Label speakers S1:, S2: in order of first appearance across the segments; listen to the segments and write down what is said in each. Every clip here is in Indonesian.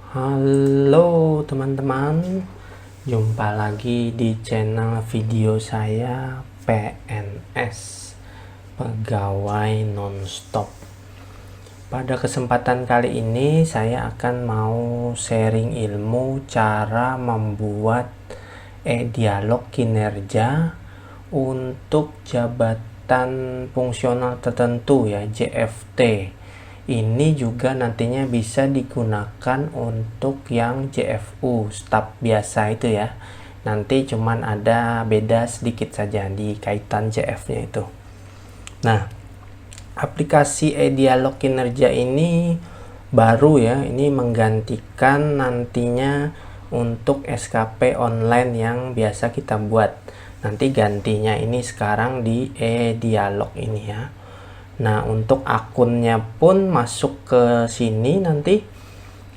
S1: Halo teman-teman, jumpa lagi di channel video saya PNS, Pegawai Nonstop. Pada kesempatan kali ini saya akan mau sharing ilmu cara membuat e-dialog kinerja untuk jabatan fungsional tertentu ya, JFT. Ini juga nantinya bisa digunakan untuk yang JFU, staf biasa itu ya. Nanti cuman ada beda sedikit saja di kaitan JF-nya itu. Nah, aplikasi e-dialog kinerja ini baru ya, ini menggantikan nantinya untuk SKP online yang biasa kita buat. Nanti gantinya ini sekarang di e-dialog ini ya. Nah, untuk akunnya pun masuk ke sini nanti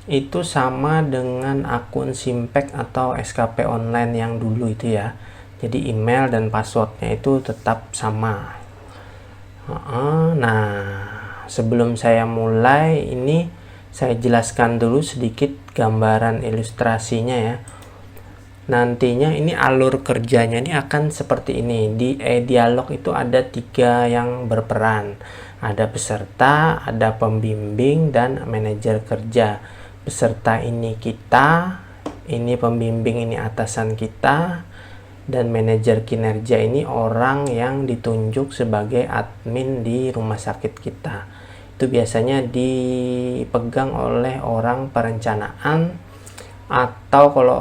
S1: itu sama dengan akun Simpek atau SKP online yang dulu itu ya. Jadi email dan passwordnya itu tetap sama. Nah, sebelum saya mulai ini saya jelaskan dulu sedikit gambaran ilustrasinya ya. Nantinya ini alur kerjanya ini akan seperti ini. Di e-dialog itu ada 3 yang berperan. Ada peserta, ada pembimbing, dan manajer kerja. Peserta ini kita, ini pembimbing ini atasan kita, dan manajer kinerja ini orang yang ditunjuk sebagai admin di rumah sakit kita. Itu biasanya dipegang oleh orang perencanaan, atau kalau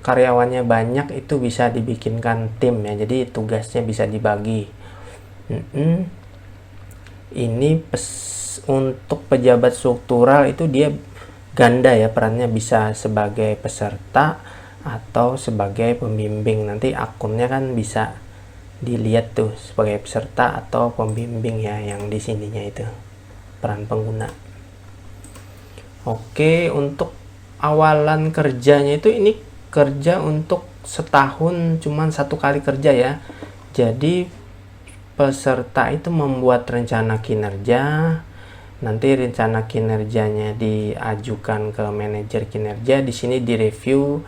S1: karyawannya banyak itu bisa dibikinkan tim ya, jadi tugasnya bisa dibagi. Ini untuk pejabat struktural itu dia ganda ya, perannya bisa sebagai peserta atau sebagai pembimbing. Nanti akunnya kan bisa dilihat tuh sebagai peserta atau pembimbing ya, yang di sininya itu peran pengguna. Oke, untuk awalan kerjanya itu ini kerja untuk setahun cuman 1 kali kerja ya. Jadi peserta itu membuat rencana kinerja, nanti rencana kinerjanya diajukan ke manajer kinerja. Di sini direview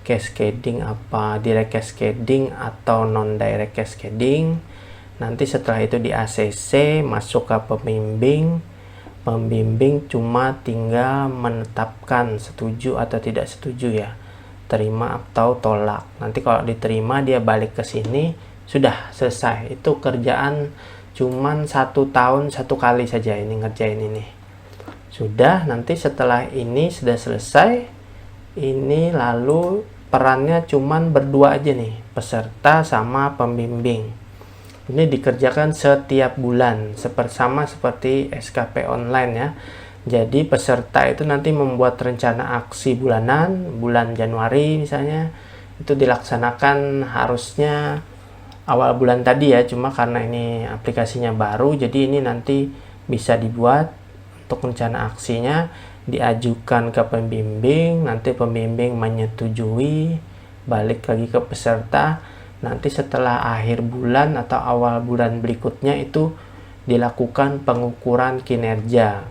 S1: cascading apa direct cascading atau non direct cascading. Nanti setelah itu di ACC masuk ke pembimbing. Pembimbing cuma tinggal menetapkan setuju atau tidak setuju ya, terima atau tolak. Nanti kalau diterima dia balik ke sini, sudah selesai. Itu kerjaan cuman 1 tahun 1 kali saja ini ngerjain ini. Sudah, nanti setelah ini sudah selesai, ini lalu perannya cuman berdua aja nih, peserta sama pembimbing. Ini dikerjakan setiap bulan, sama seperti SKP online ya. Jadi peserta itu nanti membuat rencana aksi bulanan, bulan Januari misalnya, itu dilaksanakan harusnya awal bulan tadi ya, cuma karena ini aplikasinya baru, jadi ini nanti bisa dibuat untuk rencana aksinya, diajukan ke pembimbing, nanti pembimbing menyetujui, balik lagi ke peserta. Nanti setelah akhir bulan atau awal bulan berikutnya itu dilakukan pengukuran kinerja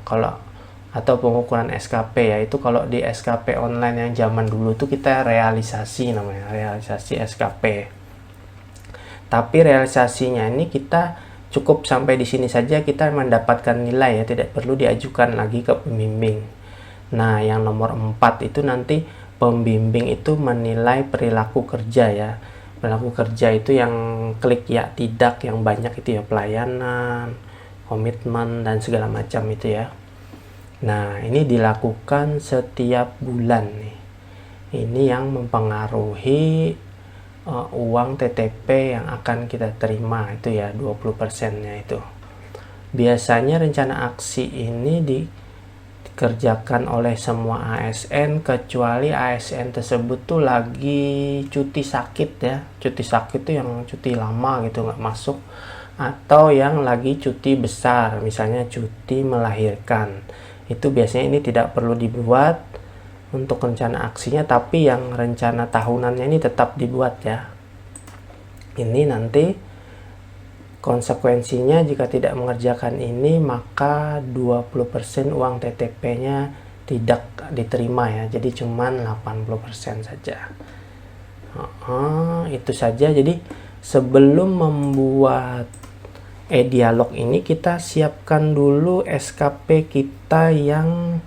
S1: atau pengukuran SKP ya. Itu kalau di SKP online yang zaman dulu tuh kita realisasi, namanya realisasi SKP. Tapi realisasinya ini kita cukup sampai di sini saja, kita mendapatkan nilai ya, tidak perlu diajukan lagi ke pembimbing. Nah, yang nomor 4 itu nanti pembimbing itu menilai perilaku kerja ya. Perilaku kerja itu yang klik ya tidak, yang banyak itu ya, pelayanan, komitmen, dan segala macam itu ya. Nah, ini dilakukan setiap bulan nih. Ini yang mempengaruhi uang TTP yang akan kita terima itu ya, 20%-nya itu. Biasanya rencana aksi ini dikerjakan oleh semua ASN kecuali ASN tersebut tuh lagi cuti sakit ya. Cuti sakit tuh yang cuti lama gitu, nggak masuk, atau yang lagi cuti besar, misalnya cuti melahirkan. Itu biasanya ini tidak perlu dibuat untuk rencana aksinya, tapi yang rencana tahunannya ini tetap dibuat ya. Ini nanti konsekuensinya jika tidak mengerjakan ini, maka 20% uang TTP-nya tidak diterima ya, jadi cuman 80% saja. Itu saja. Jadi sebelum membuat e-dialog ini, kita siapkan dulu SKP kita yang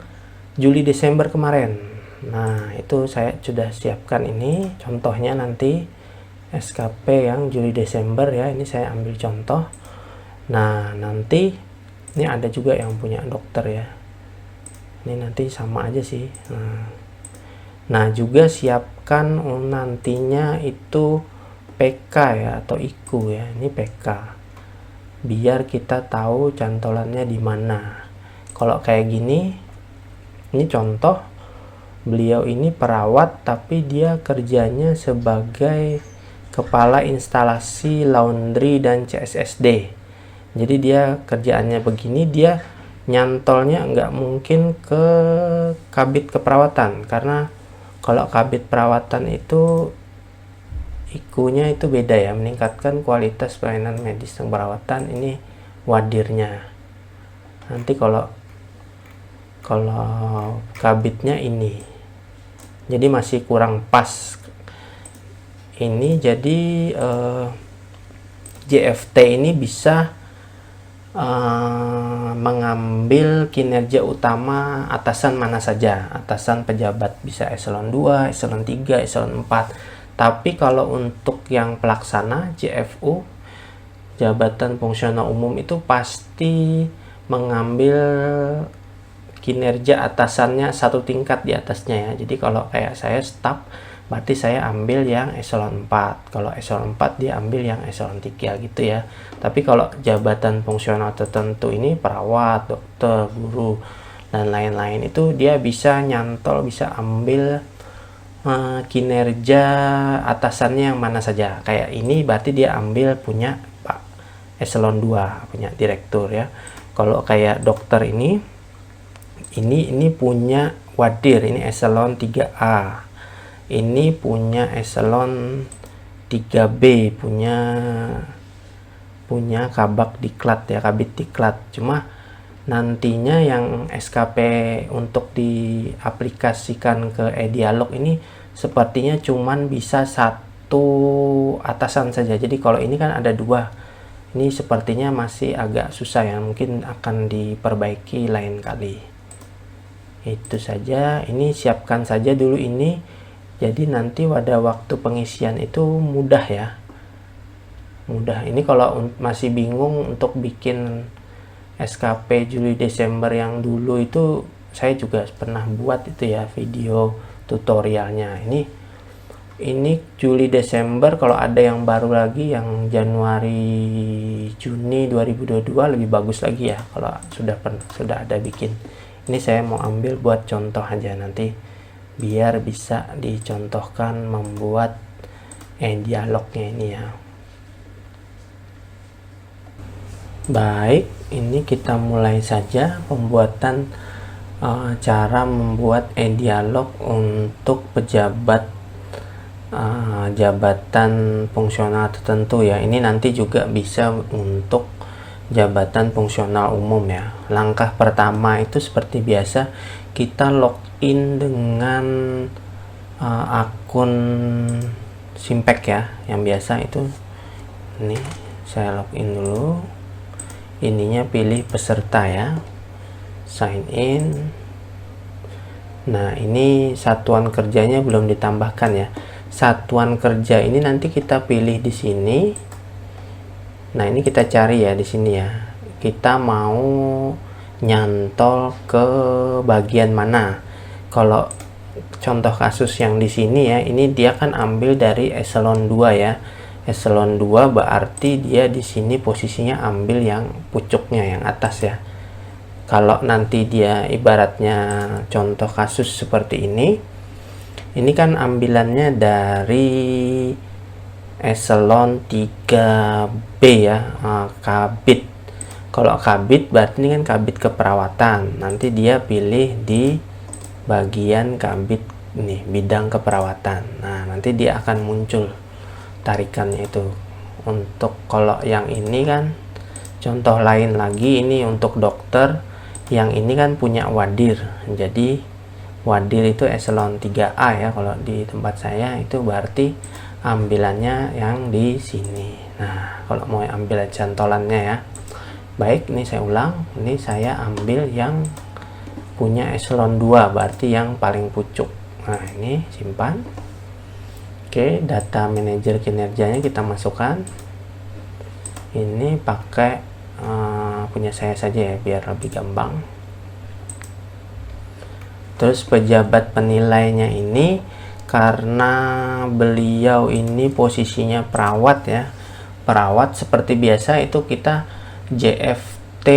S1: Juli Desember kemarin. Nah, itu saya sudah siapkan ini contohnya, nanti SKP yang Juli Desember ya, ini saya ambil contoh. Nah, nanti ini ada juga yang punya dokter ya, ini nanti sama aja sih. Nah, juga siapkan nantinya itu PK ya, atau IKU ya, ini PK, biar kita tahu cantolannya di mana. Kalau kayak gini, ini contoh, beliau ini perawat tapi dia kerjanya sebagai kepala instalasi laundry dan CSSD. Jadi dia kerjaannya begini, dia nyantolnya nggak mungkin ke kabit keperawatan, karena kalau kabit perawatan itu IKU-nya itu beda ya, meningkatkan kualitas pelayanan medis dan perawatan, ini wadirnya. Nanti kalau kabitnya ini, jadi masih kurang pas ini. Jadi JFT ini bisa mengambil kinerja utama atasan mana saja, atasan pejabat, bisa eselon 2, eselon 3, eselon 4. Tapi kalau untuk yang pelaksana JFU, jabatan fungsional umum, itu pasti mengambil kinerja atasannya satu tingkat di atasnya ya. Jadi kalau kayak saya staf, berarti saya ambil yang eselon 4. Kalau eselon 4 dia ambil yang eselon 3 gitu ya. Tapi kalau jabatan fungsional tertentu ini, perawat, dokter, guru, dan lain-lain, itu dia bisa nyantol, bisa ambil kinerja atasannya yang mana saja. Kayak ini berarti dia ambil punya Pak eselon 2, punya direktur ya. Kalau kayak dokter ini punya wadir, ini eselon 3A. Ini punya eselon 3B, punya kabak diklat ya, kabit diklat. Cuma nantinya yang SKP untuk diaplikasikan ke e-dialog ini sepertinya cuman bisa satu atasan saja. Jadi kalau ini kan ada dua, ini sepertinya masih agak susah ya, mungkin akan diperbaiki lain kali. Itu saja, ini siapkan saja dulu ini. Jadi nanti pada waktu pengisian itu mudah ya, mudah. Ini kalau masih bingung untuk bikin SKP Juli Desember yang dulu itu, saya juga pernah buat itu ya video tutorialnya. Ini Juli Desember. Kalau ada yang baru lagi yang Januari Juni 2022 lebih bagus lagi ya, kalau sudah ada bikin. Ini saya mau ambil buat contoh aja nanti, biar bisa dicontohkan membuat dialognya ini ya. Baik, ini kita mulai saja pembuatan cara membuat e-dialog untuk pejabat jabatan fungsional tertentu ya. Ini nanti juga bisa untuk jabatan fungsional umum ya. Langkah pertama itu seperti biasa, kita login dengan akun Simpek ya, yang biasa itu. Ini saya login dulu, ininya pilih peserta ya, sign in. Nah, ini satuan kerjanya belum ditambahkan ya. Satuan kerja ini nanti kita pilih di sini. Nah, ini kita cari ya di sini ya, kita mau nyantol ke bagian mana. Kalau contoh kasus yang di sini ya, ini dia kan ambil dari eselon 2 ya. Eselon 2 berarti dia di sini posisinya ambil yang pucuknya, yang atas ya. Kalau nanti dia ibaratnya contoh kasus seperti ini kan ambilannya dari eselon 3B ya, kabit. Kalau kabit berarti ini kan kabit keperawatan, nanti dia pilih di bagian kabit nih, bidang keperawatan. Nah, nanti dia akan muncul tarikannya itu. Untuk kalau yang ini kan contoh lain lagi, ini untuk dokter, Yang ini kan punya Wadir, jadi Wadir itu eselon 3A ya. Kalau di tempat saya itu berarti ambilannya yang di sini. Nah, kalau mau ambil cantolannya ya. Baik, ini saya ulang. Ini saya ambil yang punya eselon 2, berarti yang paling pucuk. Nah, ini simpan. Oke, data manajer kinerjanya kita masukkan. Ini pakai punya saya saja ya, biar lebih gampang. Terus pejabat penilainya ini, karena beliau ini posisinya perawat ya, perawat seperti biasa itu kita JFT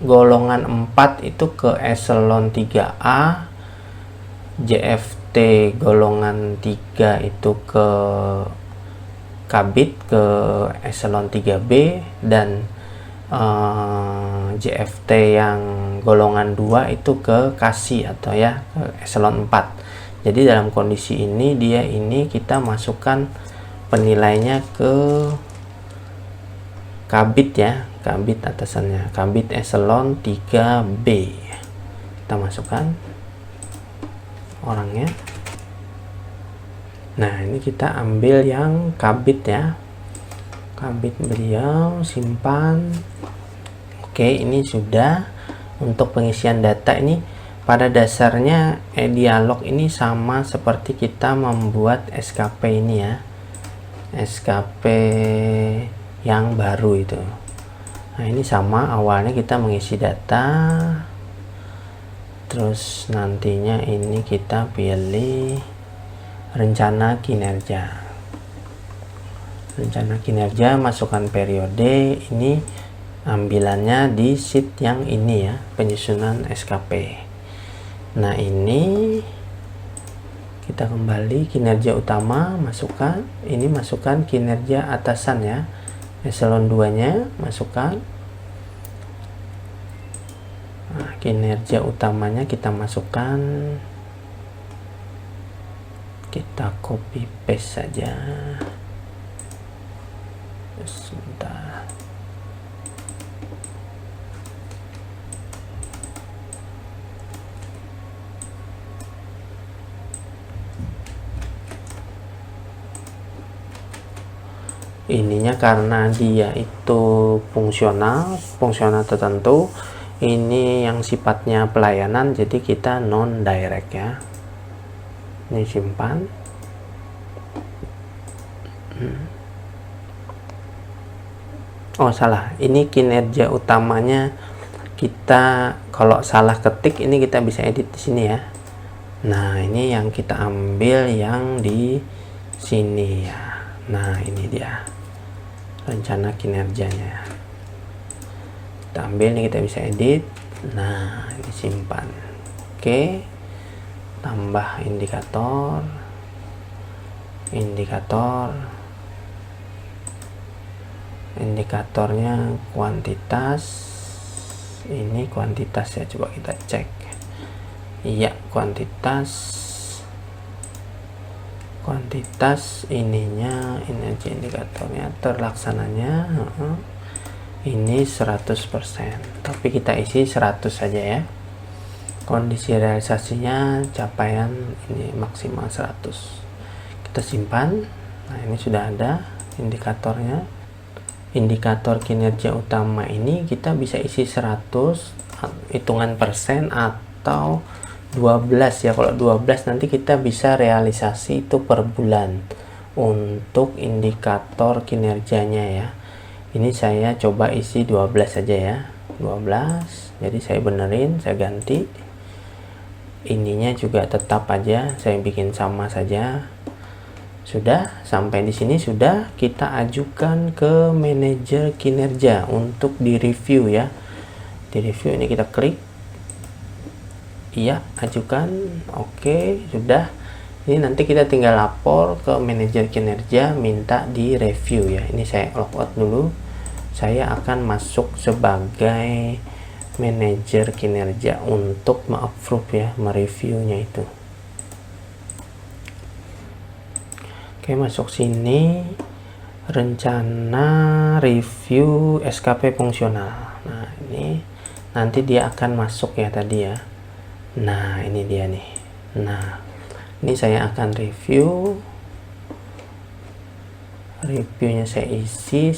S1: golongan 4 itu ke eselon 3A, JFT golongan 3 itu ke kabit ke eselon 3B, dan JFT yang golongan 2 itu ke kasih atau ya ke eselon 4. Jadi dalam kondisi ini kita masukkan penilainya ke kabit ya, kabit atasannya, kabit eselon 3B. Kita masukkan orangnya. Nah, ini kita ambil yang kabit ya, kabit beliau, simpan. Oke, ini sudah. Untuk pengisian data ini pada dasarnya dialog ini sama seperti kita membuat SKP ini ya, SKP yang baru itu. Nah, ini sama, awalnya kita mengisi data, terus nantinya ini kita pilih rencana kinerja. Rencana kinerja, masukkan periode, ini ambilannya di sheet yang ini ya, penyusunan SKP. Nah, ini kita kembali kinerja utama, masukkan, ini masukkan kinerja atasan ya, eselon 2 nya masukkan. Nah, kinerja utamanya kita masukkan, kita copy paste saja. Sebentar. Ininya karena dia itu fungsional tertentu, ini yang sifatnya pelayanan, jadi kita non direct ya. Ini simpan. Oh, salah, ini kinerja utamanya kita kalau salah ketik ini kita bisa edit di sini ya. Nah, ini yang kita ambil yang di sini ya. Nah, ini dia rencana kinerjanya. Kita ambil, ini kita bisa edit. Nah, ini simpan. Oke, tambah indikator, indikatornya kuantitas. Ini kuantitas ya, coba kita cek. Iya, kuantitas ininya, energi indikatornya terlaksananya ini 100%, tapi kita isi 100 saja ya. Kondisi realisasinya capaian ini maksimal 100. Kita simpan. Nah, ini sudah ada indikatornya. Indikator kinerja utama ini kita bisa isi 100 hitungan persen atau 12 ya. Kalau 12 nanti kita bisa realisasi itu per bulan untuk indikator kinerjanya ya. Ini saya coba isi 12 saja ya, 12. Jadi saya benerin, saya ganti. Ininya juga tetap aja saya bikin sama saja. Sudah, sampai di sini sudah, kita ajukan ke manajer kinerja untuk direview ya. Di review ini kita klik. Iya, ajukan. Oke, sudah. Ini nanti kita tinggal lapor ke manajer kinerja, minta di review ya. Ini saya logout dulu. Saya akan masuk sebagai manajer kinerja untuk me-approve ya, mereviewnya itu. Oke, masuk sini, rencana review SKP fungsional. Nah, ini nanti dia akan masuk ya tadi ya. Nah ini dia nih. Nah ini saya akan reviewnya saya isi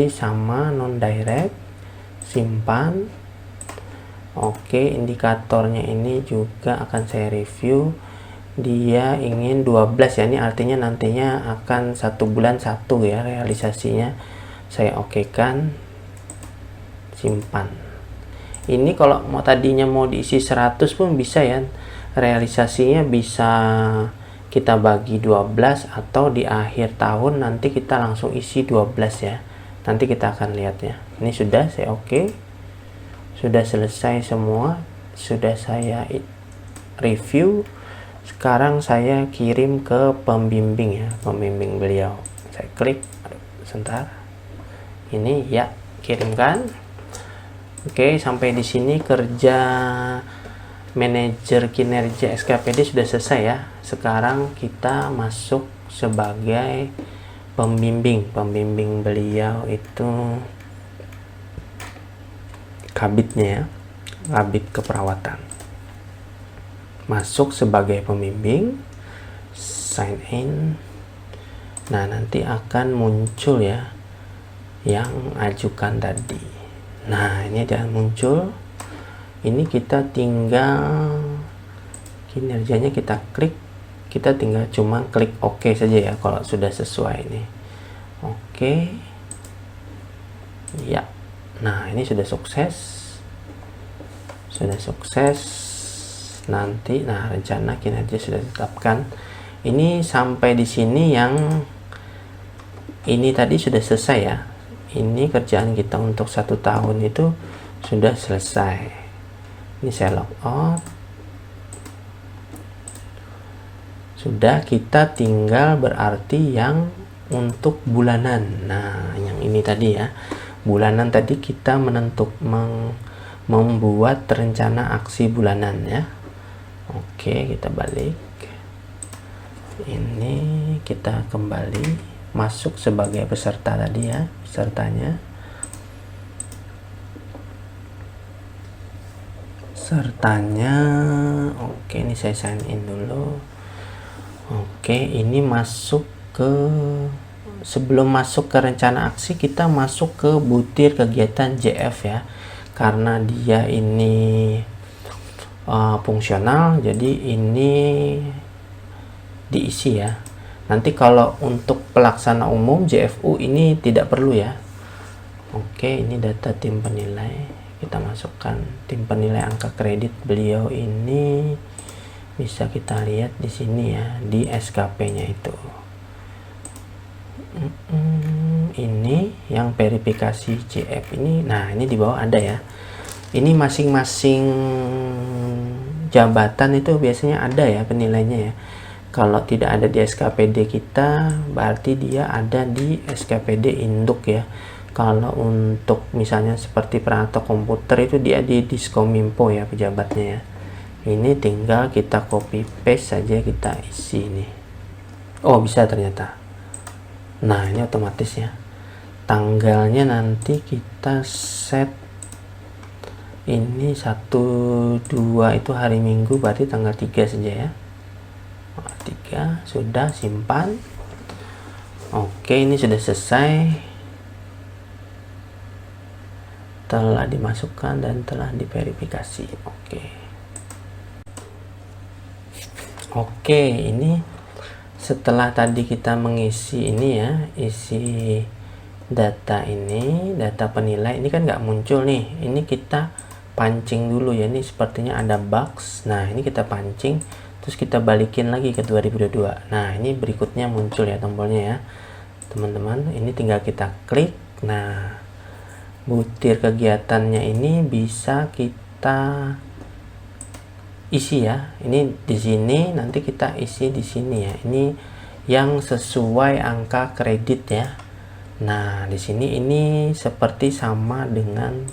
S1: sama non direct, simpan. Oke, indikatornya ini juga akan saya review. Dia ingin 12 ya, ini artinya nantinya akan 1 bulan 1 ya realisasinya. Saya okekan, simpan. Ini kalau tadinya mau diisi 100 pun bisa ya, realisasinya bisa kita bagi 12 atau di akhir tahun nanti kita langsung isi 12 ya. Nanti kita akan lihat ya. Ini sudah saya oke. Sudah selesai semua, sudah saya review. Sekarang saya kirim ke pembimbing ya, pembimbing beliau. Saya klik, sebentar. Ini ya, kirimkan. Oke, sampai di sini kerja manajer kinerja SKPD sudah selesai ya. Sekarang kita masuk sebagai pembimbing. Pembimbing beliau itu kabitnya ya, kabit keperawatan. Masuk sebagai pembimbing, sign in. Nah nanti akan muncul ya yang ajukan tadi. Nah ini dia muncul. Ini kita tinggal kinerjanya kita klik, kita tinggal cuma klik OK saja ya kalau sudah sesuai ini. Oke. Ya. Nah, ini sudah sukses. Sudah sukses. Nanti rencana kinerja sudah ditetapkan. Ini sampai di sini yang ini tadi sudah selesai ya. Ini kerjaan kita untuk 1 tahun itu sudah selesai. Ini saya log out. Sudah, kita tinggal berarti yang untuk bulanan. Nah, yang ini tadi ya. Bulanan tadi kita membuat rencana aksi bulanan ya. Oke, kita balik. Ini kita kembali masuk sebagai peserta tadi ya, pesertanya. Oke, ini saya sign in dulu. Oke, ini masuk ke, sebelum masuk ke rencana aksi kita masuk ke butir kegiatan JF ya, karena dia ini fungsional, jadi ini diisi ya. Nanti kalau untuk pelaksana umum JFU ini tidak perlu ya. Oke, ini data tim penilai, kita masukkan tim penilai angka kredit beliau ini bisa kita lihat di sini ya, di SKP-nya itu. Ini yang verifikasi JF ini. Nah, ini di bawah ada ya. Ini masing-masing jabatan itu biasanya ada ya penilainya ya. Kalau tidak ada di SKPD kita, berarti dia ada di SKPD induk ya. Kalau untuk misalnya seperti perangkat komputer itu dia di Diskominfo ya pejabatnya ya. Ini tinggal kita copy paste saja, kita isi ini. Oh, bisa ternyata. Nah, ini otomatis ya. Tanggalnya nanti kita set ini 1, 2 itu hari Minggu, berarti tanggal 3 saja ya. 3 sudah, simpan. Oke, ini sudah selesai, telah dimasukkan dan telah diverifikasi. Oke, ini setelah tadi kita mengisi ini ya, isi data ini, data penilai ini kan nggak muncul nih. Ini kita pancing dulu ya, ini sepertinya ada box. Nah, ini kita pancing, terus kita balikin lagi ke 2022. Nah, ini berikutnya muncul ya tombolnya ya teman-teman. Ini tinggal kita klik. Nah, butir kegiatannya ini bisa kita isi ya. Ini di sini, nanti kita isi di sini ya. Ini yang sesuai angka kredit ya. Nah, di sini ini seperti sama dengan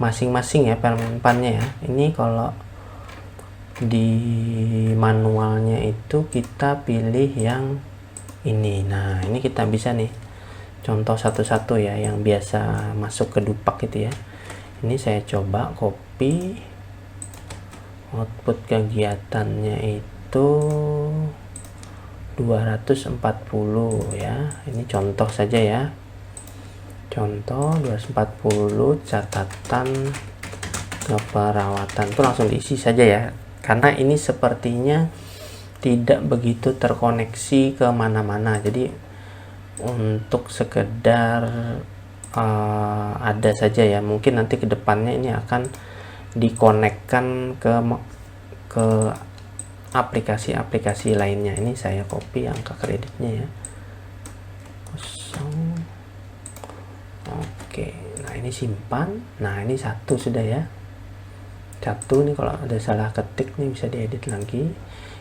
S1: masing-masing ya pennya ya. Ini kalau di manualnya itu kita pilih yang ini. Nah, ini kita bisa nih contoh satu-satu ya, yang biasa masuk ke Dupak itu ya. Ini saya coba copy output kegiatannya itu 240 ya. Ini contoh saja ya. Contoh 240 catatan keperawatan itu langsung diisi saja ya. Karena ini sepertinya tidak begitu terkoneksi ke mana-mana. Jadi untuk sekedar ada saja ya. Mungkin nanti kedepannya ini akan dikonekkan ke aplikasi-aplikasi lainnya. Ini saya copy angka kreditnya ya. 0. Oke, nah ini simpan. Nah ini 1 sudah ya. 1 nih, kalau ada salah ketik nih bisa diedit lagi.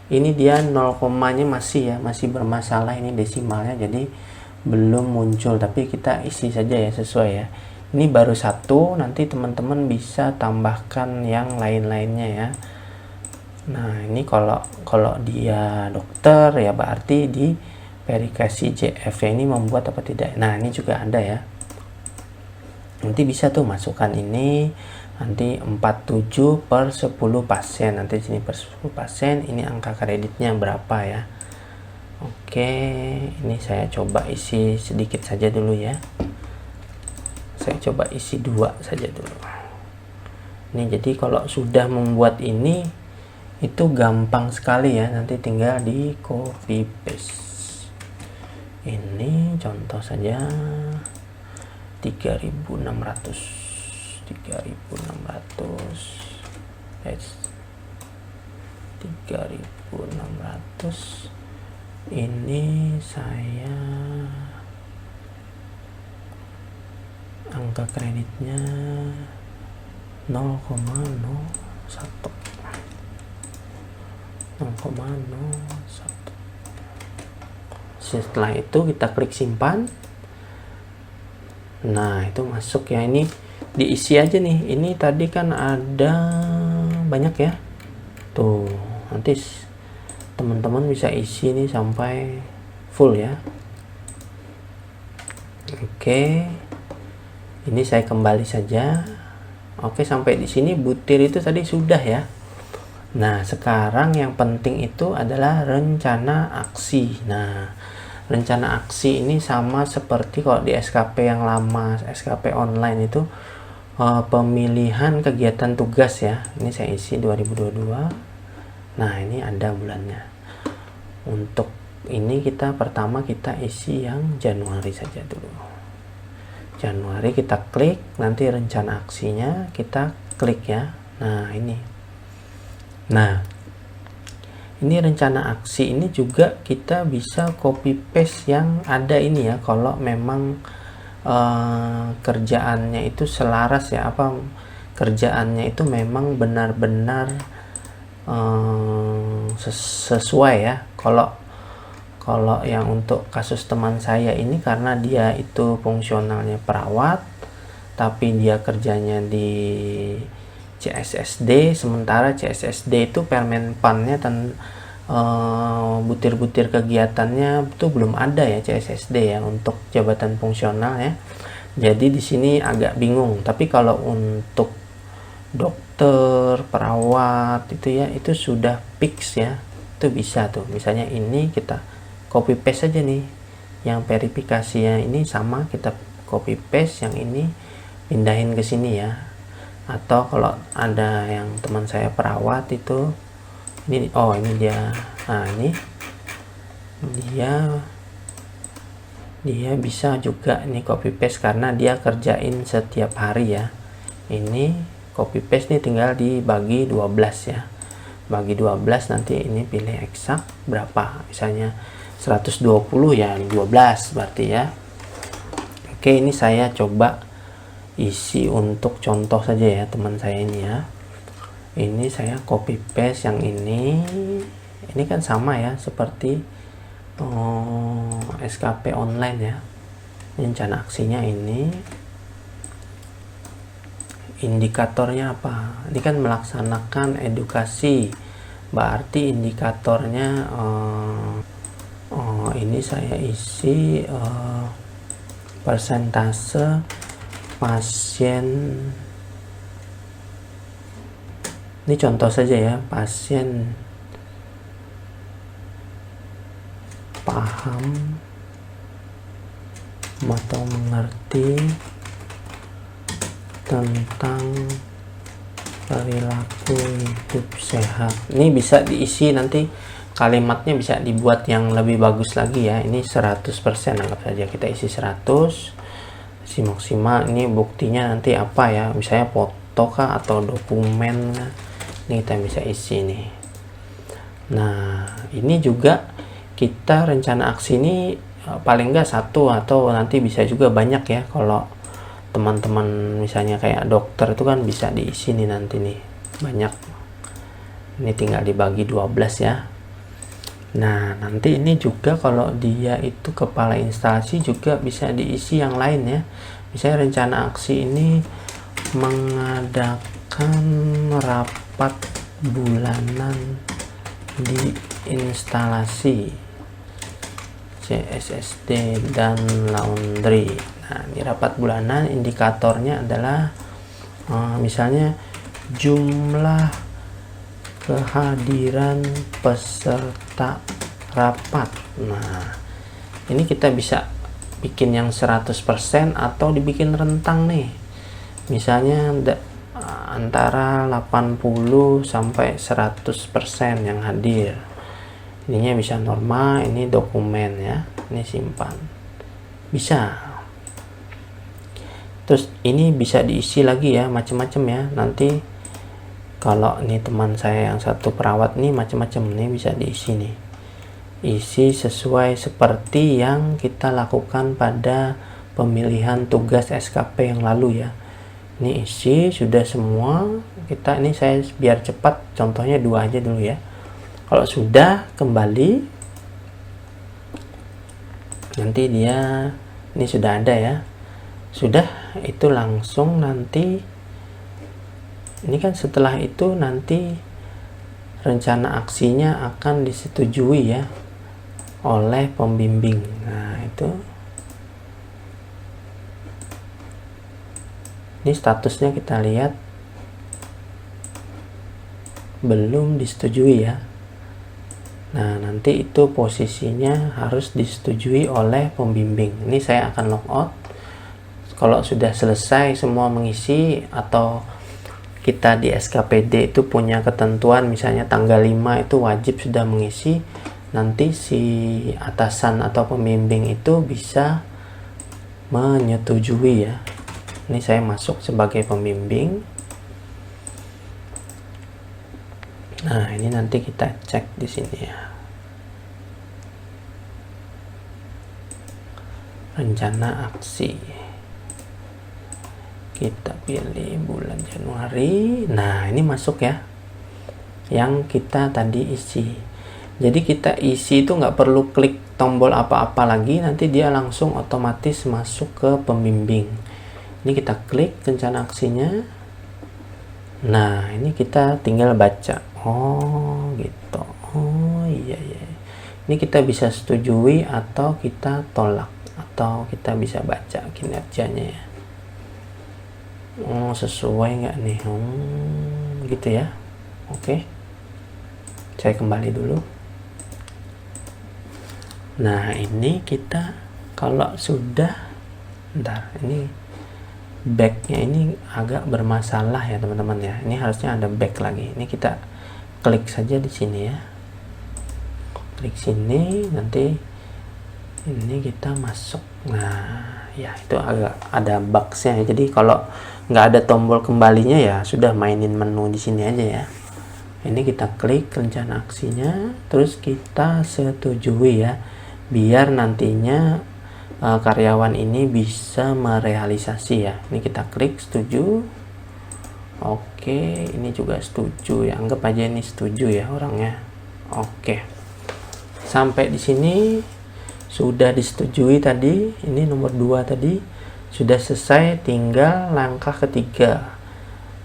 S1: Ini dia 0 komanya masih ya, masih bermasalah ini desimalnya, jadi belum muncul, tapi kita isi saja ya sesuai ya. Ini baru 1, nanti teman-teman bisa tambahkan yang lain-lainnya ya. Nah ini kalau dia dokter ya berarti di verifikasi JF ini membuat apa tidak. Nah ini juga ada ya, nanti bisa tuh masukkan ini, nanti 47 per 10 pasien, nanti sini per 10 pasien, ini angka kreditnya berapa ya. Oke, ini saya coba isi sedikit saja dulu ya. Saya coba isi 2 saja dulu. Ini jadi kalau sudah membuat ini itu gampang sekali ya, nanti tinggal di copy paste. Ini contoh saja 3.600 ini saya angka kreditnya 0,01. Setelah itu kita klik simpan. Nah itu masuk ya, ini diisi aja nih. Ini tadi kan ada banyak ya tuh, nanti teman-teman bisa isi nih sampai full ya. Oke, ini saya kembali saja. Oke, sampai di sini butir itu tadi sudah ya. Nah sekarang yang penting itu adalah rencana aksi. Nah rencana aksi ini sama seperti kalau di SKP yang lama, SKP online itu pemilihan kegiatan tugas ya. Ini saya isi 2022. Nah ini ada bulannya. Untuk ini pertama kita isi yang Januari saja dulu. Januari kita klik, nanti rencana aksinya kita klik ya. Nah ini rencana aksi ini juga kita bisa copy paste yang ada ini ya, kalau memang kerjaannya itu selaras ya, kerjaannya itu memang benar-benar sesuai ya. Kalau yang untuk kasus teman saya ini, karena dia itu fungsionalnya perawat tapi dia kerjanya di CSSD, sementara CSSD itu permenpannya butir-butir kegiatannya itu belum ada ya CSSD ya untuk jabatan fungsional ya. Jadi di sini agak bingung. Tapi kalau untuk dokter, perawat itu ya, itu sudah fix ya, itu bisa tuh. Misalnya ini kita copy paste aja nih, yang verifikasinya ini sama, kita copy paste, yang ini pindahin ke sini ya. Atau kalau ada yang teman saya perawat itu ini, ini dia. Nah ini dia bisa juga ini copy paste karena dia kerjain setiap hari ya. Ini copy paste nih tinggal dibagi 12 ya. Bagi 12, nanti ini pilih eksak berapa, misalnya 120 ya 12 berarti ya. Oke, ini saya coba isi untuk contoh saja ya teman saya ini ya. Ini saya copy paste yang ini kan sama ya seperti SKP online ya. Rencana aksinya ini, indikatornya apa? Ini kan melaksanakan edukasi, berarti indikatornya ini saya isi persentase pasien Ini contoh saja ya, pasien paham atau mengerti tentang perilaku hidup sehat. Ini bisa diisi, nanti kalimatnya bisa dibuat yang lebih bagus lagi ya. Ini 100%, anggap saja kita isi 100, isi maksimal. Ini buktinya nanti apa ya, misalnya foto kah atau dokumen. Ini kita bisa isi nih. Nah, ini juga kita rencana aksi ini paling enggak satu, atau nanti bisa juga banyak ya. Kalau teman-teman misalnya kayak dokter itu kan bisa diisi nih nanti nih banyak. Ini tinggal dibagi 12 ya. Nah, nanti ini juga kalau dia itu kepala instalasi juga bisa diisi yang lain ya. Misalnya rencana aksi ini mengadakan rapat bulanan di instalasi CSSD dan laundry. Nah, ini rapat bulanan, indikatornya adalah misalnya jumlah kehadiran peserta rapat. Nah, ini kita bisa bikin yang 100% atau dibikin rentang nih. Misalnya antara 80 sampai 100% yang hadir. Ininya bisa normal, ini dokumen ya. Ini simpan. Bisa. Terus ini bisa diisi lagi ya, macam-macam ya. Nanti kalau ini teman saya yang satu perawat nih, macam-macam nih bisa diisi nih. Isi sesuai seperti yang kita lakukan pada pemilihan tugas SKP yang lalu ya. Ini isi sudah semua. Kita ini saya biar cepat, contohnya 2 aja dulu ya. Kalau sudah, kembali. Nanti dia ini sudah ada ya. Sudah, itu langsung nanti ini kan setelah itu nanti rencana aksinya akan disetujui ya oleh pembimbing. Nah, itu ini statusnya kita lihat belum disetujui ya. Nah, nanti itu posisinya harus disetujui oleh pembimbing. Ini saya akan logout. Kalau sudah selesai semua mengisi, atau kita di SKPD itu punya ketentuan misalnya tanggal 5 itu wajib sudah mengisi, nanti si atasan atau pembimbing itu bisa menyetujui ya. Ini saya masuk sebagai pembimbing. Nah, ini nanti kita cek di sini ya. Rencana aksi. Kita pilih bulan Januari. Nah, ini masuk ya. Yang kita tadi isi. Jadi kita isi itu nggak perlu klik tombol apa-apa lagi. Nanti dia langsung otomatis masuk ke pembimbing. Ini kita klik rencana aksinya. Nah, ini kita tinggal baca. Oh, gitu. Oh, iya. Ini kita bisa setujui atau kita tolak. Atau kita bisa baca kinerjanya ya. Oh, sesuai nggak nih? Gitu ya. Oke. Saya kembali dulu. Nah, ini kita kalau sudah, ini backnya ini agak bermasalah ya teman-teman ya. Ini harusnya ada back lagi. Ini kita klik saja di sini ya. Klik sini, nanti ini kita masuk. Nah, ya itu agak ada bugsnya. Jadi kalau nggak ada tombol kembalinya ya sudah, mainin menu di sini aja ya. Ini kita klik rencana aksinya, terus kita setujui ya, biar nantinya karyawan ini bisa merealisasi ya. Ini kita klik setuju. Oke, ini juga setuju ya, anggap aja ini setuju ya orangnya. Oke, sampai di sini sudah disetujui tadi. Ini nomor 2 tadi sudah selesai, tinggal langkah ketiga,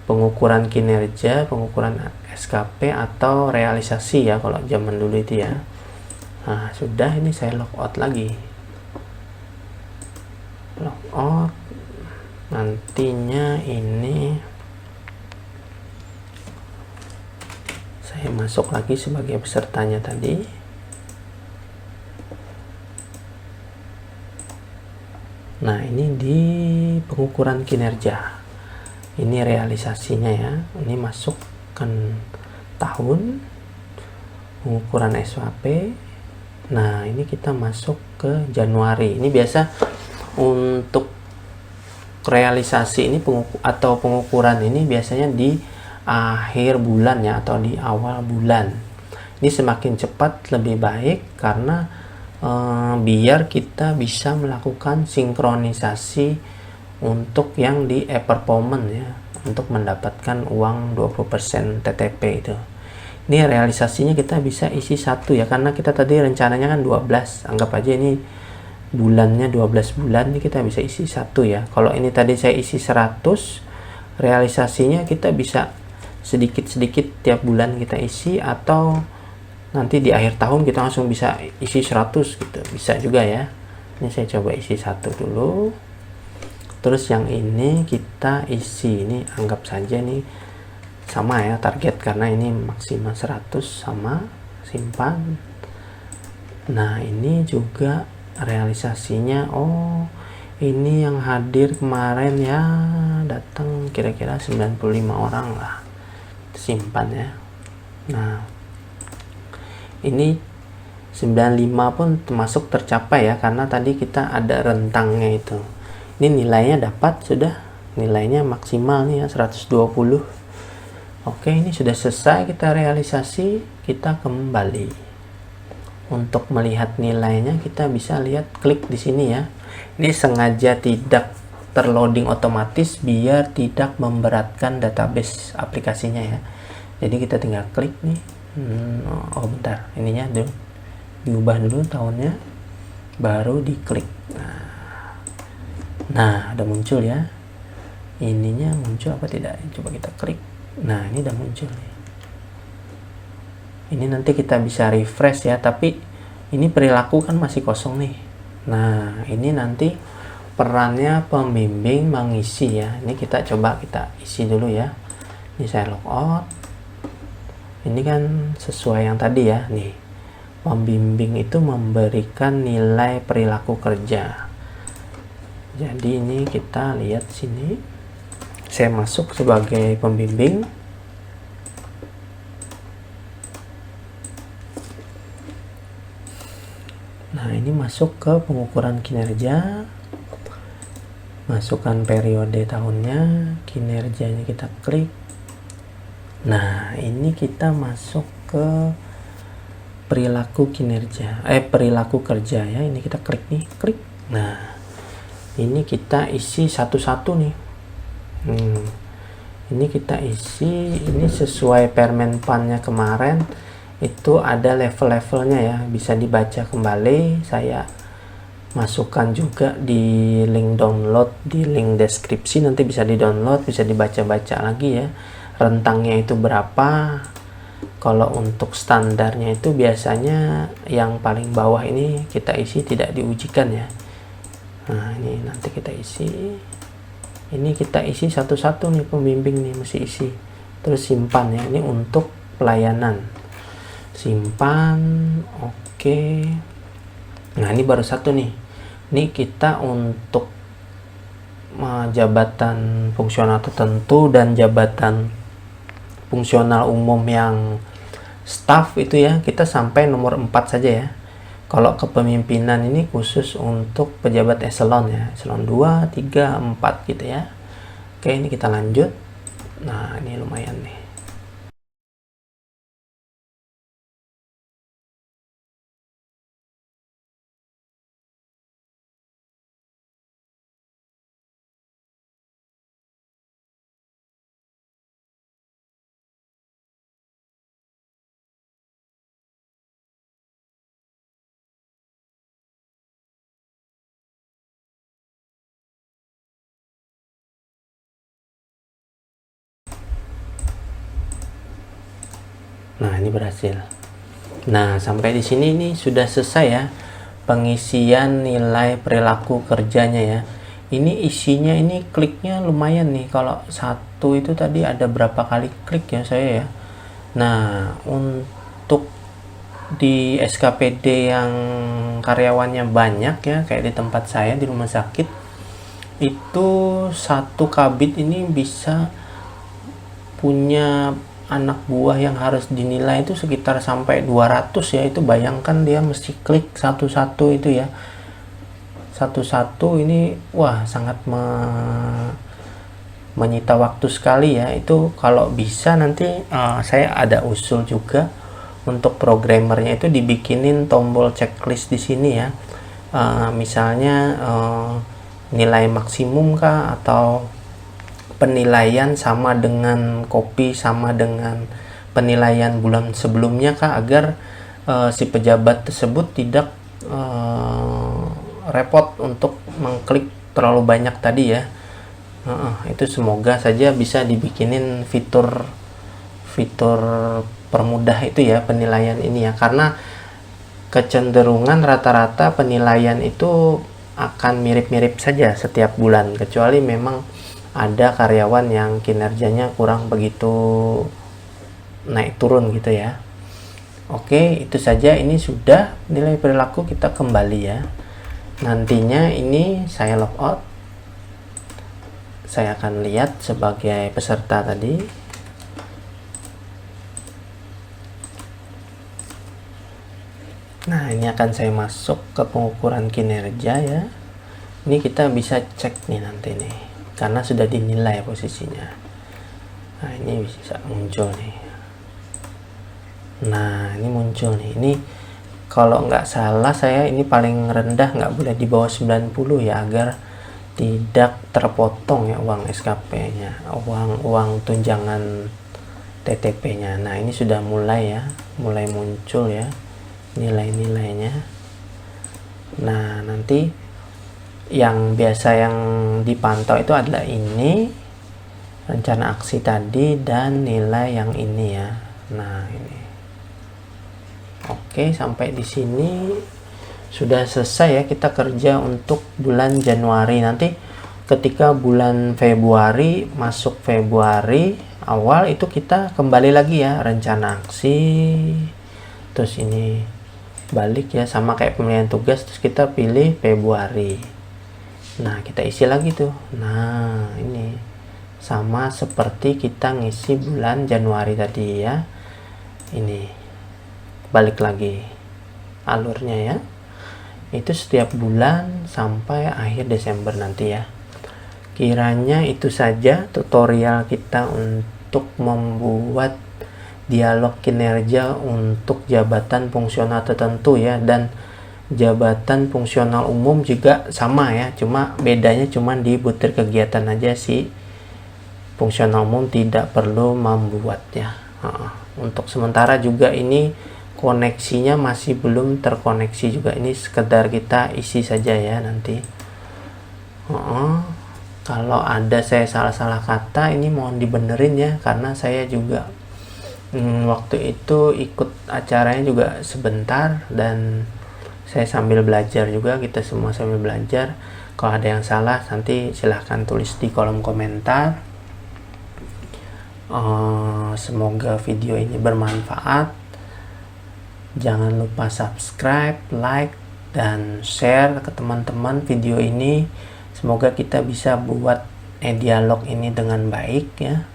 S1: pengukuran kinerja, pengukuran SKP atau realisasi ya kalau zaman dulu itu ya. Nah, sudah, ini saya logout lagi. Logout. Nantinya ini Saya masuk lagi sebagai pesertanya tadi. Nah, ini di pengukuran kinerja. Ini realisasinya ya. Ini masukkan tahun pengukuran SWP. Nah, ini kita masuk ke Januari. Ini biasa untuk realisasi ini atau pengukuran ini biasanya di akhir bulan ya, atau di awal bulan. Ini semakin cepat lebih baik karena biar kita bisa melakukan sinkronisasi untuk yang di e-performance ya, untuk mendapatkan uang 20% TTP itu. Ini realisasinya kita bisa isi 1 ya, karena kita tadi rencananya kan 12, anggap aja ini bulannya 12 bulan, ini kita bisa isi 1 ya. Kalau ini tadi saya isi 100, realisasinya kita bisa sedikit-sedikit tiap bulan kita isi, atau nanti di akhir tahun kita langsung bisa isi 100 gitu, bisa juga ya. Ini saya coba isi 1 dulu, terus yang ini kita isi, ini anggap saja nih sama ya target, karena ini maksimal 100, sama, simpan. Nah, ini juga realisasinya, oh ini yang hadir kemarin ya, datang kira-kira 95 orang lah, simpan ya. Nah, ini 95 pun termasuk tercapai ya, karena tadi kita ada rentangnya itu. Ini nilainya dapat, sudah nilainya maksimal nih ya, 120. Oke, ini sudah selesai kita realisasi. Kita kembali. Untuk melihat nilainya kita bisa lihat, klik di sini ya. Ini sengaja tidak terloading otomatis biar tidak memberatkan database aplikasinya ya. Jadi kita tinggal klik nih. Oh bentar, ininya dulu diubah dulu tahunnya, baru diklik. Nah, udah muncul ya. Ininya muncul apa tidak? Coba kita klik. Nah, ini udah muncul nih. Ini nanti kita bisa refresh ya, tapi ini perilaku kan masih kosong nih. Nah, ini nanti perannya pembimbing mengisi ya. Ini kita coba kita isi dulu ya. Ini saya logout. Ini kan sesuai yang tadi ya. Nih, pembimbing itu memberikan nilai perilaku kerja. Jadi ini kita lihat sini. Saya masuk sebagai pembimbing. Nah, ini masuk ke pengukuran kinerja. Masukkan periode tahunnya, kinerjanya kita klik. Nah, ini kita masuk ke perilaku kinerja, perilaku kerja ya. Ini kita klik nih, klik. Nah, ini kita isi satu-satu nih. Ini kita isi, ini sesuai Permenpan-nya kemarin, itu ada level-levelnya ya, bisa dibaca kembali. Saya masukkan juga di link download, di link deskripsi, nanti bisa di download, bisa dibaca-baca lagi ya, rentangnya itu berapa. Kalau untuk standarnya itu biasanya yang paling bawah ini kita isi tidak diujikan ya. Nah, ini nanti kita isi. Ini kita isi satu-satu nih, pembimbing nih mesti isi. Terus simpan ya, ini untuk pelayanan. Simpan, oke. Nah, ini baru satu nih. Ini kita untuk jabatan fungsional tertentu dan jabatan fungsional umum yang staff itu ya, kita sampai nomor 4 saja ya. Kalau kepemimpinan ini khusus untuk pejabat eselon ya, eselon 2, 3, 4 gitu ya. Oke, ini kita lanjut. Nah, ini lumayan nih. Nah, ini berhasil. Nah, sampai di sini ini sudah selesai ya pengisian nilai perilaku kerjanya ya. Ini isinya, ini kliknya lumayan nih. Kalau satu itu tadi ada berapa kali klik ya saya ya. Nah, untuk di SKPD yang karyawannya banyak ya, kayak di tempat saya di rumah sakit, itu satu kabit ini bisa punya anak buah yang harus dinilai itu sekitar sampai 200 ya. Itu bayangkan dia mesti klik satu-satu itu ya. Satu-satu ini wah sangat menyita waktu sekali ya. Itu kalau bisa nanti saya ada usul juga untuk programmernya itu dibikinin tombol checklist di sini ya. Misalnya nilai maksimum kah, atau penilaian sama dengan kopi sama dengan penilaian bulan sebelumnya kah, agar si pejabat tersebut tidak repot untuk mengklik terlalu banyak tadi ya. Itu semoga saja bisa dibikinin fitur permudah itu ya penilaian ini ya, karena kecenderungan rata-rata penilaian itu akan mirip-mirip saja setiap bulan, kecuali memang ada karyawan yang kinerjanya kurang begitu naik turun gitu ya. Oke, itu saja. Ini sudah nilai perilaku, kita kembali ya. Nantinya ini saya log out. Saya akan lihat sebagai peserta tadi. Nah, ini akan saya masuk ke pengukuran kinerja ya. Ini kita bisa cek nih nanti nih, karena sudah dinilai posisinya. Nah, ini bisa muncul nih. Nah, ini muncul nih. Ini kalau nggak salah saya ini paling rendah, nggak boleh di bawah 90 ya, agar tidak terpotong ya uang SKP-nya, uang tunjangan TTP-nya. Nah, ini sudah mulai ya, mulai muncul ya nilai-nilainya. Nah, nanti yang biasa yang dipantau itu adalah ini, rencana aksi tadi, dan nilai yang ini ya. Nah, ini. Oke, sampai di sini sudah selesai ya kita kerja untuk bulan Januari. Nanti ketika bulan Februari, masuk Februari awal itu kita kembali lagi ya, rencana aksi, terus ini balik ya, sama kayak pemilihan tugas, terus kita pilih Februari. Nah, kita isi lagi tuh. Nah, ini sama seperti kita ngisi bulan Januari tadi ya. Ini balik lagi alurnya ya. Itu setiap bulan sampai akhir Desember nanti ya. Kiranya itu saja tutorial kita untuk membuat dialog kinerja untuk jabatan fungsional tertentu ya, dan jabatan fungsional umum juga sama ya, cuma bedanya cuma di butir kegiatan aja sih. Fungsional umum tidak perlu membuatnya. Untuk sementara juga ini koneksinya masih belum terkoneksi juga, ini sekedar kita isi saja ya nanti. Kalau ada saya salah-salah kata ini mohon dibenerin ya, karena saya juga waktu itu ikut acaranya juga sebentar, dan saya sambil belajar juga, kita semua sambil belajar. Kalau ada yang salah nanti silahkan tulis di kolom komentar. Semoga video ini bermanfaat. Jangan lupa subscribe, like, dan share ke teman-teman video ini. Semoga kita bisa buat dialog ini dengan baik ya.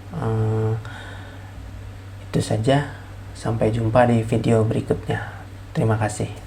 S1: Itu saja, sampai jumpa di video berikutnya. Terima kasih.